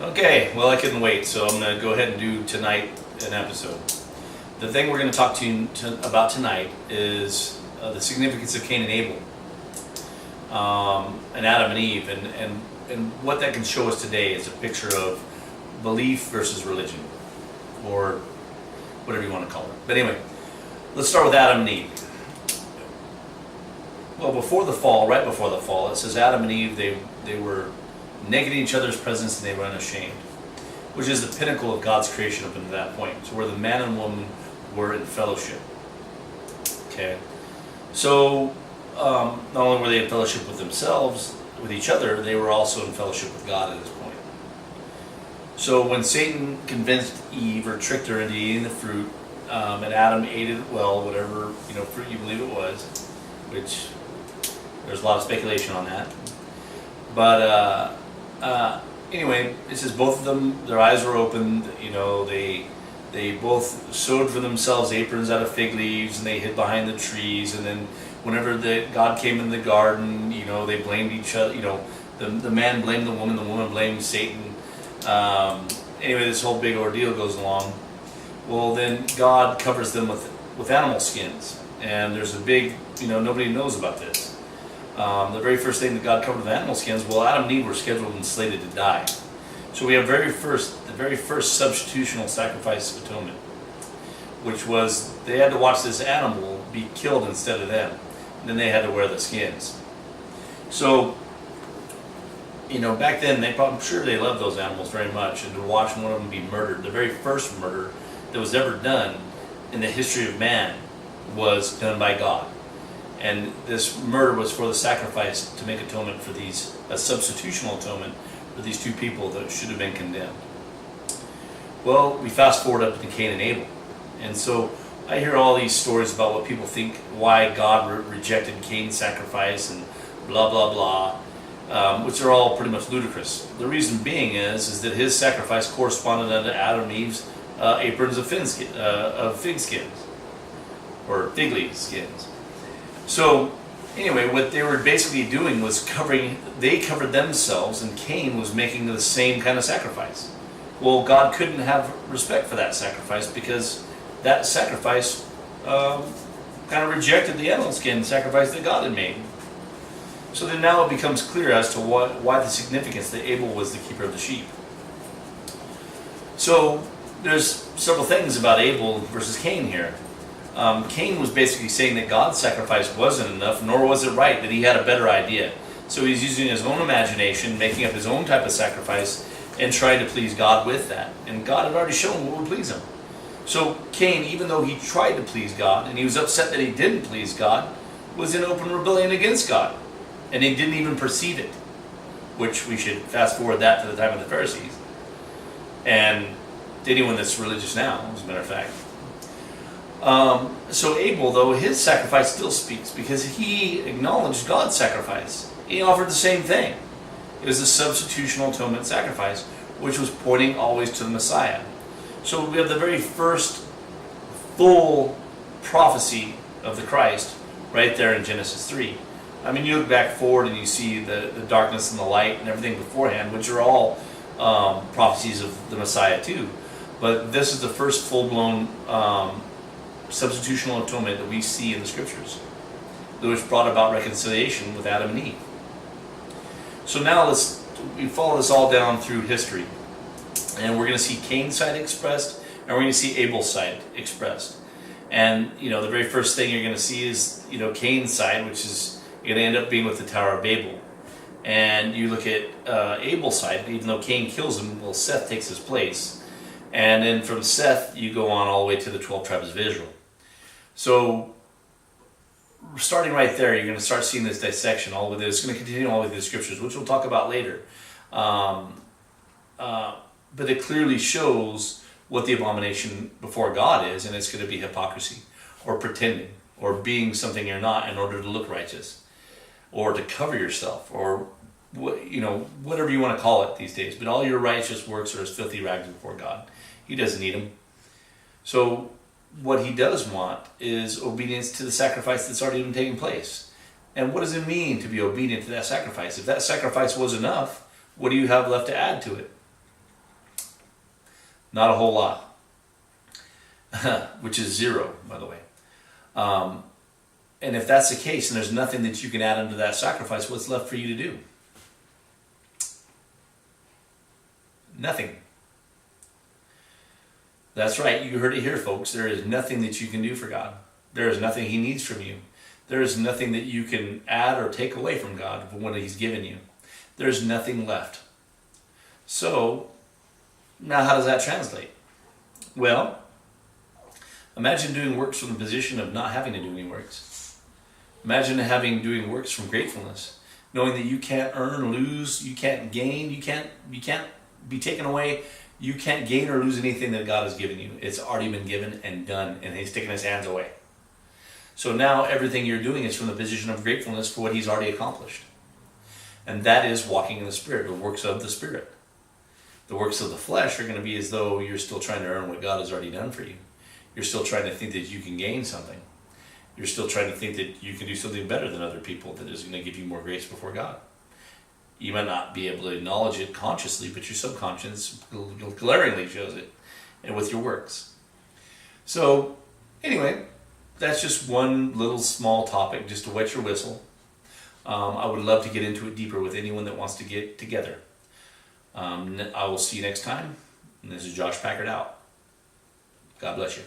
Okay, well, I couldn't wait, so I'm going to go ahead and do tonight an episode. The thing we're going to talk to you about tonight is the significance of Cain and Abel, and Adam and Eve, and what that can show us today is a picture of belief versus religion, or whatever you want to call it. But anyway, let's start with Adam and Eve. Well, before the fall, right before the fall, it says Adam and Eve, they were naked in each other's presence and they were unashamed, which is the pinnacle of God's creation up until that point. So where the man and woman were in fellowship. Okay, so not only were they in fellowship with themselves, with each other, they were also in fellowship with God at this point. So when Satan convinced Eve or tricked her into eating the fruit, and Adam ate it, well, whatever fruit you believe it was, which there's a lot of speculation on that. But anyway, it says both of them, their eyes were opened. They both sewed for themselves aprons out of fig leaves, and they hid behind the trees. And then whenever God came in the garden, they blamed each other. The man blamed the woman blamed Satan. Anyway, this whole big ordeal goes along. Well, then God covers them with animal skins, and there's a big, nobody knows about this. The very first thing that God covered with animal skins, well, Adam and Eve were scheduled and slated to die. So we have the very first substitutional sacrifice of atonement, which was they had to watch this animal be killed instead of them, and then they had to wear the skins. So, back then, I'm sure they loved those animals very much, and to watch one of them be murdered, the very first murder that was ever done in the history of man was done by God. And this murder was for the sacrifice to make atonement for a substitutional atonement for these two people that should have been condemned. Well, we fast forward up to Cain and Abel. And so I hear all these stories about what people think, why God rejected Cain's sacrifice and blah, blah, blah, which are all pretty much ludicrous. The reason being is that his sacrifice corresponded unto Adam and Eve's aprons of fig skins, or fig leaf skins. So, anyway, what they were basically doing was they covered themselves, and Cain was making the same kind of sacrifice. Well, God couldn't have respect for that sacrifice because that sacrifice kind of rejected the animal skin sacrifice that God had made. So then now it becomes clear as to why the significance that Abel was the keeper of the sheep. So, there's several things about Abel versus Cain here. Cain was basically saying that God's sacrifice wasn't enough, nor was it right, that he had a better idea. So he's using his own imagination, making up his own type of sacrifice, and trying to please God with that. And God had already shown what would please him. So Cain, even though he tried to please God, and he was upset that he didn't please God, was in open rebellion against God. And he didn't even perceive it, which we should fast forward that to the time of the Pharisees. And to anyone that's religious now, as a matter of fact. So Abel, though, his sacrifice still speaks because he acknowledged God's sacrifice. He offered the same thing. It was a substitutional atonement sacrifice, which was pointing always to the Messiah. So we have the very first full prophecy of the Christ right there in Genesis 3. I mean, you look back forward and you see the darkness and the light and everything beforehand, which are all prophecies of the Messiah too. But this is the first full-blown substitutional atonement that we see in the scriptures, which brought about reconciliation with Adam and Eve. So now we follow this all down through history, and we're going to see Cain's side expressed, and we're going to see Abel's side expressed. And the very first thing you're going to see is Cain's side, which is going to end up being with the Tower of Babel. And you look at Abel's side, even though Cain kills him, well, Seth takes his place. And then from Seth, you go on all the way to the 12 tribes of Israel. So, starting right there, you're going to start seeing this dissection all the way. It's going to continue all the way through the scriptures, which we'll talk about later. But it clearly shows what the abomination before God is, and it's going to be hypocrisy, or pretending, or being something you're not in order to look righteous, or to cover yourself, or whatever you want to call it these days. But all your righteous works are as filthy rags before God. He doesn't need them. So what he does want is obedience to the sacrifice that's already been taking place. And what does it mean to be obedient to that sacrifice? If that sacrifice was enough, what do you have left to add to it? Not a whole lot. Which is 0, by the way. And if that's the case, and there's nothing that you can add unto that sacrifice, what's left for you to do? Nothing. That's right, you heard it here, folks. There is nothing that you can do for God. There is nothing He needs from you. There is nothing that you can add or take away from God from what He's given you. There's nothing left. So, now how does that translate? Well, imagine doing works from the position of not having to do any works. Imagine doing works from gratefulness, knowing that you can't earn, lose, you can't gain, you can't be taken away. You can't gain or lose anything that God has given you. It's already been given and done, and He's taken His hands away. So now everything you're doing is from the position of gratefulness for what He's already accomplished. And that is walking in the Spirit, the works of the Spirit. The works of the flesh are going to be as though you're still trying to earn what God has already done for you. You're still trying to think that you can gain something. You're still trying to think that you can do something better than other people that is going to give you more grace before God. You might not be able to acknowledge it consciously, but your subconscious glaringly shows it, and with your works. So, anyway, that's just one little small topic, just to wet your whistle. I would love to get into it deeper with anyone that wants to get together. I will see you next time. And this is Josh Packard out. God bless you.